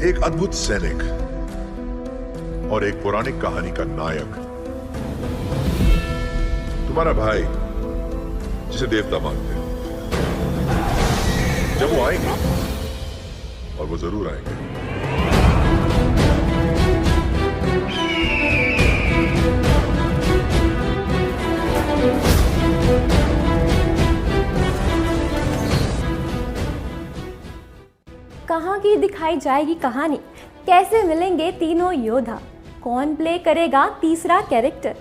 एक अद्भुत सैनिक और एक पौराणिक कहानी का नायक, तुम्हारा भाई जिसे देवता मानते हैं। जब वो आएंगे, और वो जरूर आएंगे, कहाँ की दिखाई जाएगी कहानी, कैसे मिलेंगे तीनों योद्धा, कौन प्ले करेगा तीसरा कैरेक्टर।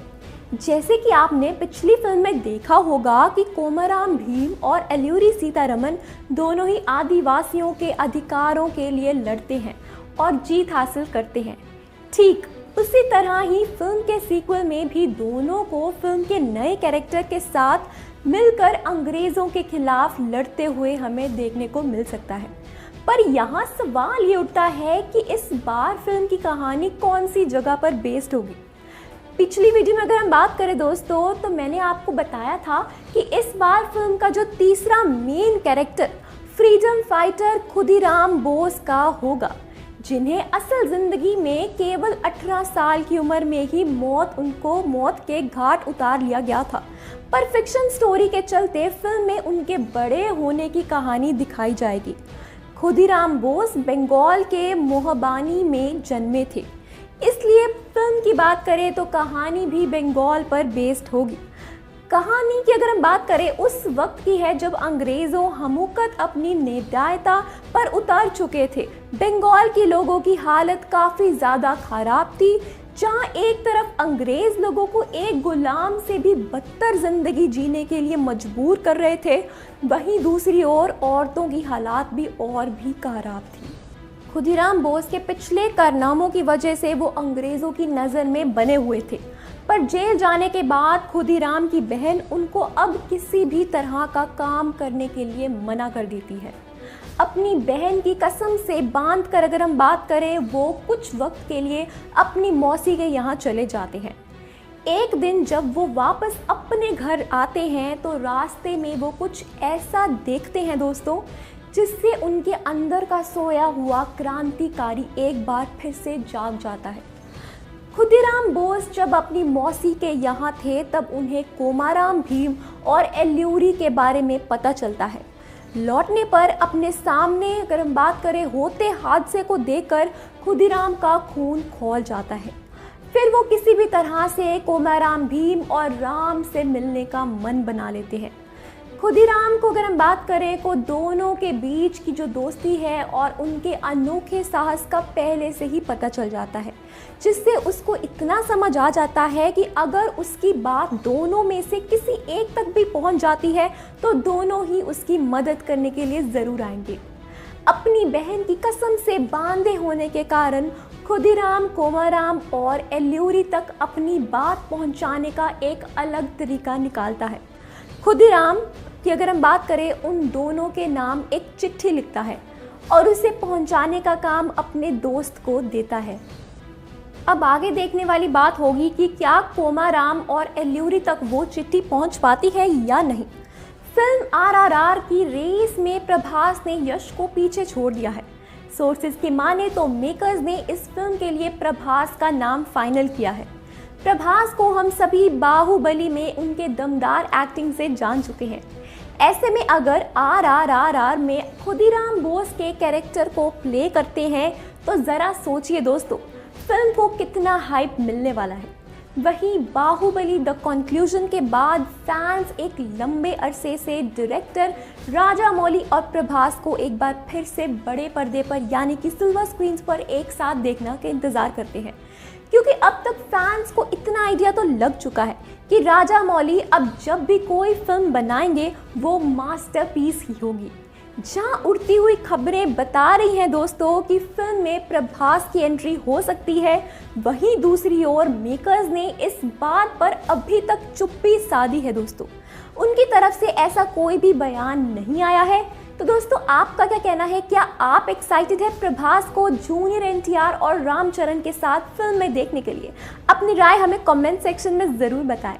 जैसे कि आपने पिछली फिल्म में देखा होगा कि कोमाराम भीम और एल्यूरी सीतारमन दोनों ही आदिवासियों के अधिकारों के लिए लड़ते हैं और जीत हासिल करते हैं। ठीक उसी तरह ही फिल्म के सीक्वल में भी दोनों को फिल्म के नए कैरेक्टर के साथ मिलकर अंग्रेज़ों के खिलाफ लड़ते हुए हमें देखने को मिल सकता है। पर यहाँ सवाल ये उठता है कि इस बार फिल्म की कहानी कौन सी जगह पर बेस्ड होगी। पिछली वीडियो में अगर हम बात करें दोस्तों, तो मैंने आपको बताया था कि इस बार फिल्म का जो तीसरा main character freedom fighter Khudiram Bose का होगा, जिन्हें असल जिंदगी में केवल 18 साल की उम्र में ही उनको मौत के घाट उतार लिया गया था। पर फिक्शन स्टोरी के चलते फिल्म में उनके बड़े होने की कहानी दिखाई जाएगी। खुदीराम बोस बंगाल के मोहबानी में जन्मे थे, इसलिए फिल्म की बात करें तो कहानी भी बंगाल पर बेस्ड होगी। कहानी की अगर हम बात करें उस वक्त की है जब अंग्रेज़ों हमूकत अपनी निर्दयता पर उतर चुके थे। बंगाल के लोगों की हालत काफ़ी ज़्यादा खराब थी, जहाँ एक तरफ अंग्रेज़ लोगों को एक गुलाम से भी बदतर ज़िंदगी जीने के लिए मजबूर कर रहे थे, वहीं दूसरी ओर औरतों की हालात भी और भी खराब थी। खुदीराम बोस के पिछले कारनामों की वजह से वो अंग्रेज़ों की नज़र में बने हुए थे, पर जेल जाने के बाद खुदीराम की बहन उनको अब किसी भी तरह का काम करने के लिए मना कर देती है। अपनी बहन की कसम से बांध कर अगर हम बात करें, वो कुछ वक्त के लिए अपनी मौसी के यहाँ चले जाते हैं। एक दिन जब वो वापस अपने घर आते हैं तो रास्ते में वो कुछ ऐसा देखते हैं दोस्तों, जिससे उनके अंदर का सोया हुआ क्रांतिकारी एक बार फिर से जाग जाता है। खुदीराम बोस जब अपनी मौसी के यहाँ थे तब उन्हें कोमाराम भीम और एल्यूरी के बारे में पता चलता है। लौटने पर अपने सामने अगर हम बात करें होते हादसे को देखकर खुदीराम का खून खौल जाता है। फिर वो किसी भी तरह से कोमाराम भीम और राम से मिलने का मन बना लेते हैं। खुदीराम को अगर हम बात करें तो दोनों के बीच की जो दोस्ती है और उनके अनोखे साहस का पहले से ही पता चल जाता है, जिससे उसको इतना समझ आ जाता है कि अगर उसकी बात दोनों में से किसी एक तक भी पहुंच जाती है तो दोनों ही उसकी मदद करने के लिए ज़रूर आएंगे। अपनी बहन की कसम से बांधे होने के कारण खुदीराम कोमाराम और एल्यूरी तक अपनी बात पहुंचाने का एक अलग तरीका निकालता है। खुदीराम कि अगर हम बात करें उन दोनों के नाम एक चिट्ठी लिखता है और उसे पहुंचाने का काम अपने दोस्त को देता है। अब आगे देखने वाली बात होगी कि क्या कोमाराम और एल्यूरी तक वो चिट्ठी पहुंच पाती है या नहीं। फिल्म RRR की रेस में प्रभास ने यश को पीछे छोड़ दिया है। सोर्सेज की माने तो मेकर्स ने इस फिल्म के लिए प्रभास का नाम फाइनल किया है। प्रभास को हम सभी बाहुबली में उनके दमदार एक्टिंग से जान चुके हैं। ऐसे में अगर RRR में खुदीराम बोस के कैरेक्टर को प्ले करते हैं तो ज़रा सोचिए दोस्तों, फिल्म को कितना हाइप मिलने वाला है। वहीं बाहुबली द कंक्लूजन के बाद फैंस एक लंबे अरसे से डायरेक्टर राजामौली और प्रभास को एक बार फिर से बड़े पर्दे पर यानी कि सिल्वर स्क्रीन पर एक साथ देखने के इंतज़ार करते हैं, क्योंकि अब तक फैंस को इतना आइडिया तो लग चुका है कि राजामौली अब जब भी कोई फिल्म बनाएंगे वो मास्टरपीस ही होगी। जहां उड़ती हुई खबरें बता रही हैं दोस्तों कि फिल्म में प्रभास की एंट्री हो सकती है, वहीं दूसरी ओर मेकर्स ने इस बात पर अभी तक चुप्पी साधी है दोस्तों। उनकी तरफ से ऐसा कोई भी बयान नहीं आया है। तो दोस्तों आपका क्या कहना है, क्या आप एक्साइटेड है प्रभास को जूनियर NTR और रामचरण के साथ फिल्म में देखने के लिए? अपनी राय हमें कमेंट सेक्शन में ज़रूर बताएं।